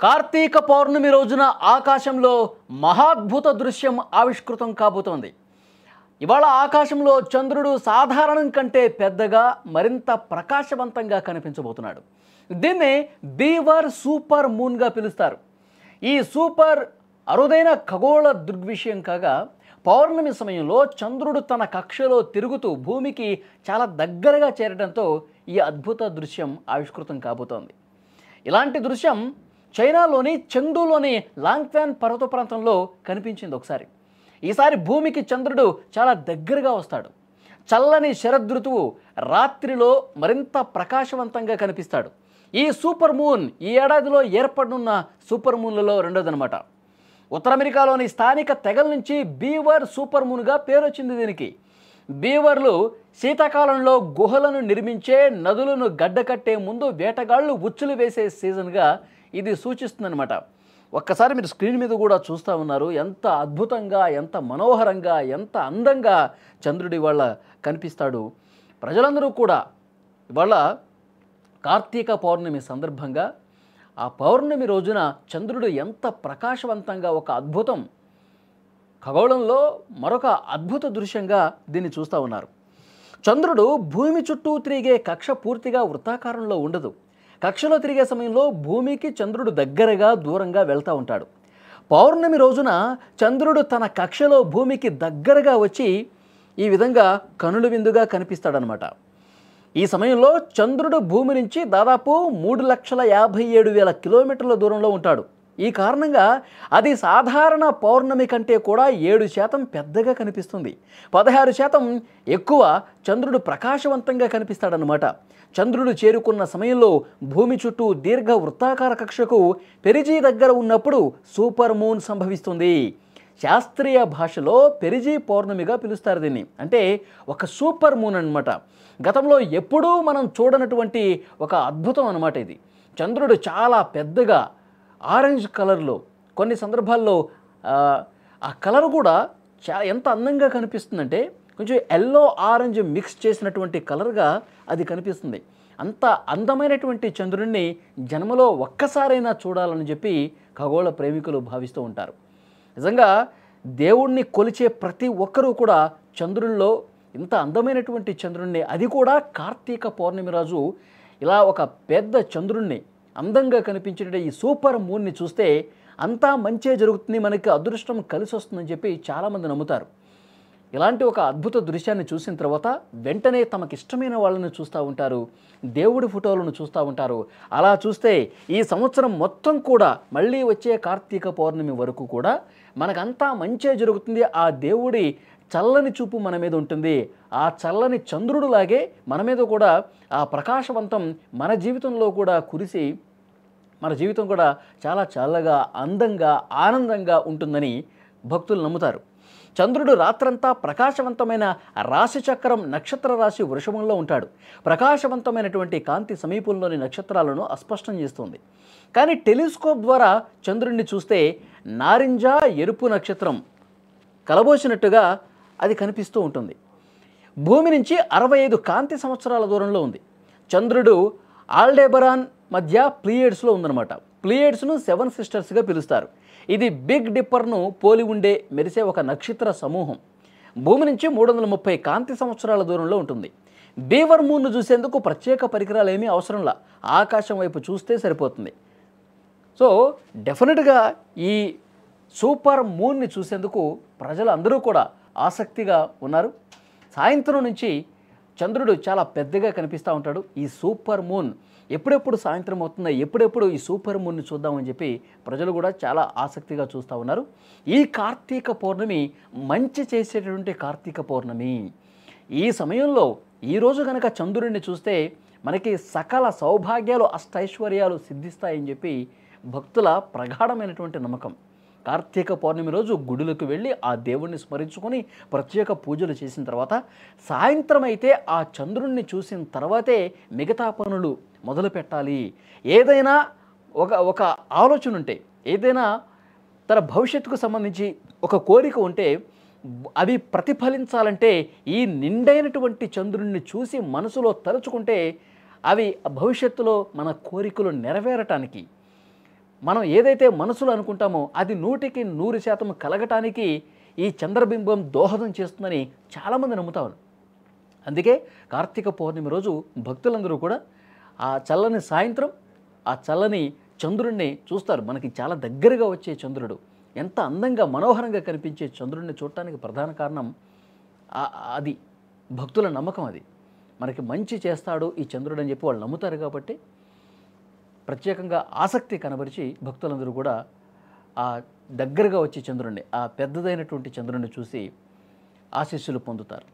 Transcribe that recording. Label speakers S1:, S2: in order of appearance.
S1: కార్తీక పౌర్ణమి రోజున ఆకాశంలో మహాద్భుత దృశ్యం ఆవిష్కృతం కాబోతోంది. ఇవాళ ఆకాశంలో చంద్రుడు సాధారణం కంటే పెద్దగా మరింత ప్రకాశవంతంగా కనిపించబోతున్నాడు. దీన్నే బీవర్ సూపర్ మూన్గా పిలుస్తారు. ఈ సూపర్ అరుదైన ఖగోళ దృగ్విషయం కాగా పౌర్ణమి సమయంలో చంద్రుడు తన కక్షలో తిరుగుతూ భూమికి చాలా దగ్గరగా చేరడంతో ఈ అద్భుత దృశ్యం ఆవిష్కృతం కాబోతోంది. ఇలాంటి దృశ్యం చైనాలోని చెంగ్డూలోని లాంగ్ఫాన్ పర్వత ప్రాంతంలో కనిపించింది ఒకసారి. ఈసారి భూమికి చంద్రుడు చాలా దగ్గరగా వస్తాడు. చల్లని శరదృతువు రాత్రిలో మరింత ప్రకాశవంతంగా కనిపిస్తాడు. ఈ సూపర్ మూన్ ఈ ఏడాదిలో ఏర్పడనున్న సూపర్ మూన్లలో రెండోదనమాట. ఉత్తర అమెరికాలోని స్థానిక తెగల నుంచి బీవర్ సూపర్ మూన్గా పేరు వచ్చింది. దీనికి బీవర్లు శీతాకాలంలో గుహలను నిర్మించే, నదులను గడ్డకట్టే ముందు వేటగాళ్లు ఉచ్చులు వేసే సీజన్గా ఇది సూచిస్తుందన్నమాట. ఒక్కసారి మీరు స్క్రీన్ మీద కూడా చూస్తూ ఉన్నారు. ఎంత అద్భుతంగా, ఎంత మనోహరంగా, ఎంత అందంగా చంద్రుడి ఇవాళ కనిపిస్తాడు. ప్రజలందరూ కూడా ఇవాళ కార్తీక పౌర్ణమి సందర్భంగా ఆ పౌర్ణమి రోజున చంద్రుడు ఎంత ప్రకాశవంతంగా ఒక అద్భుతం, ఖగోళంలో మరొక అద్భుత దృశ్యంగా దీన్ని చూస్తూ ఉన్నారు. చంద్రుడు భూమి చుట్టూ తిరిగే కక్ష పూర్తిగా వృత్తాకారంలో ఉండదు. కక్షలో తిరిగే సమయంలో భూమికి చంద్రుడు దగ్గరగా దూరంగా వెళ్తూ ఉంటాడు. పౌర్ణమి రోజున చంద్రుడు తన కక్షలో భూమికి దగ్గరగా వచ్చి ఈ విధంగా కనుల విందుగా కనిపిస్తాడనమాట. ఈ సమయంలో చంద్రుడు భూమి నుంచి దాదాపు 3,57,000 కిలోమీటర్ల దూరంలో ఉంటాడు. ఈ కారణంగా అది సాధారణ పౌర్ణమి కంటే కూడా 7% పెద్దగా కనిపిస్తుంది. 16% ఎక్కువ చంద్రుడు ప్రకాశవంతంగా కనిపిస్తాడనమాట. చంద్రుడు చేరుకున్న సమయంలో భూమి చుట్టూ దీర్ఘ వృత్తాకార కక్షకు పెరిజీ దగ్గర ఉన్నప్పుడు సూపర్ మూన్ సంభవిస్తుంది. శాస్త్రీయ భాషలో పెరిజీ పౌర్ణమిగా పిలుస్తారు దీన్ని. అంటే ఒక సూపర్ మూన్ అన్నమాట. గతంలో ఎప్పుడూ మనం చూడనటువంటి ఒక అద్భుతం అన్నమాట ఇది. చంద్రుడు చాలా పెద్దగా ఆరెంజ్ కలర్లో, కొన్ని సందర్భాల్లో ఆ కలర్ కూడా ఎంత అందంగా కనిపిస్తుందంటే కొంచెం ఎల్లో ఆరెంజ్ మిక్స్ చేసినటువంటి కలర్గా అది కనిపిస్తుంది. అంత అందమైనటువంటి చంద్రుడిని జన్మలో ఒక్కసారైనా చూడాలని చెప్పి ఖగోళ ప్రేమికులు భావిస్తూ ఉంటారు. నిజంగా దేవుణ్ణి కొలిచే ప్రతి ఒక్కరూ కూడా చంద్రుల్లో ఇంత అందమైనటువంటి చంద్రుడిని, అది కూడా కార్తీక పౌర్ణమి రోజు ఇలా ఒక పెద్ద చంద్రుడిని అందంగా కనిపించిన ఈ సూపర్ మూన్ని చూస్తే అంతా మంచే జరుగుతుంది, మనకి అదృష్టం కలిసి వస్తుందని చెప్పి చాలామంది నమ్ముతారు. ఇలాంటి ఒక అద్భుత దృశ్యాన్ని చూసిన తర్వాత వెంటనే తమకు ఇష్టమైన వాళ్ళని చూస్తూ ఉంటారు, దేవుడి ఫోటోలను చూస్తూ ఉంటారు. అలా చూస్తే ఈ సంవత్సరం మొత్తం కూడా మళ్ళీ వచ్చే కార్తీక పౌర్ణమి వరకు కూడా మనకంతా మంచే జరుగుతుంది. ఆ దేవుడి చల్లని చూపు మన మీద ఉంటుంది. ఆ చల్లని చంద్రుడులాగే మన మీద కూడా ఆ ప్రకాశవంతం మన జీవితంలో కూడా కురిసి మన జీవితం కూడా చాలా చల్లగా, అందంగా, ఆనందంగా ఉంటుందని భక్తులు నమ్ముతారు. చంద్రుడు రాత్రంతా ప్రకాశవంతమైన రాశి చక్రం నక్షత్ర రాశి వృషభంలో ఉంటాడు. ప్రకాశవంతమైనటువంటి కాంతి సమీపంలోని నక్షత్రాలను అస్పష్టం చేస్తుంది. కానీ టెలిస్కోప్ ద్వారా చంద్రుడిని చూస్తే నారింజ ఎరుపు నక్షత్రం కలబోసినట్టుగా అది కనిపిస్తూ ఉంటుంది. భూమి నుంచి 65 కాంతి సంవత్సరాల దూరంలో ఉంది. చంద్రుడు ఆల్డెబరాన్ మధ్య ప్లీయడ్స్లో ఉందన్నమాట. ప్లీయడ్స్ను 7 సిస్టర్స్గా పిలుస్తారు. ఇది బిగ్ డిప్పర్ను పోలి ఉండే మెరిసే ఒక నక్షత్ర సమూహం. భూమి నుంచి 330 కాంతి సంవత్సరాల దూరంలో ఉంటుంది. బీవర్ మూన్ను చూసేందుకు ప్రత్యేక పరికరాలు ఏమీ అవసరంలా, ఆకాశం వైపు చూస్తే సరిపోతుంది. సో డెఫినెట్గా ఈ సూపర్ మూన్ని చూసేందుకు ప్రజలు అందరూ కూడా ఆసక్తిగా ఉన్నారు. సాయంత్రం నుంచి చంద్రుడు చాలా పెద్దగా కనిపిస్తూ ఉంటాడు. ఈ సూపర్ మూన్ ఎప్పుడెప్పుడు సాయంత్రం అవుతుందో, ఎప్పుడెప్పుడు ఈ సూపర్ మూన్ని చూద్దామని చెప్పి ప్రజలు కూడా చాలా ఆసక్తిగా చూస్తూ ఉన్నారు. ఈ కార్తీక పౌర్ణమి మంచి చేసేటటువంటి కార్తీక పౌర్ణమి. ఈ సమయంలో ఈరోజు కనుక చంద్రుడిని చూస్తే మనకి సకల సౌభాగ్యాలు, అష్టైశ్వర్యాలు సిద్ధిస్తాయని చెప్పి భక్తుల ప్రగాఢమైనటువంటి నమ్మకం. కార్తీక పౌర్ణమి రోజు గుడులకు వెళ్ళి ఆ దేవుణ్ణి స్మరించుకొని ప్రత్యేక పూజలు చేసిన తర్వాత సాయంత్రం అయితే ఆ చంద్రుణ్ణి చూసిన తర్వాతే మిగతా పనులు మొదలు పెట్టాలి. ఏదైనా ఒక ఆలోచన ఉంటే, ఏదైనా తన భవిష్యత్తుకు సంబంధించి ఒక కోరిక ఉంటే అవి ప్రతిఫలించాలంటే ఈ నిండైనటువంటి చంద్రుణ్ణి చూసి మనసులో తలుచుకుంటే అవి భవిష్యత్తులో మన కోరికలు నెరవేరటానికి మనం ఏదైతే మనసులో అనుకుంటామో అది 100% కలగటానికి ఈ చంద్రబింబం దోహదం చేస్తుందని చాలామంది నమ్ముతారు. అందుకే కార్తీక పౌర్ణమి రోజు భక్తులందరూ కూడా ఆ చల్లని సాయంత్రం ఆ చల్లని చంద్రుడిని చూస్తారు. మనకి చాలా దగ్గరగా వచ్చే చంద్రుడు, ఎంత అందంగా మనోహరంగా కనిపించే చంద్రుడిని చూడటానికి ప్రధాన కారణం అది భక్తుల నమ్మకం. అది మనకి మంచి చేస్తాడు ఈ చంద్రుడు అని చెప్పి వాళ్ళు నమ్ముతారు. కాబట్టి ప్రత్యేకంగా ఆసక్తి కనబరిచి భక్తులందరూ కూడా ఆ దగ్గరగా వచ్చే చంద్రుడిని, ఆ పెద్దదైనటువంటి చంద్రుడిని చూసి ఆశీస్సులు పొందుతారు.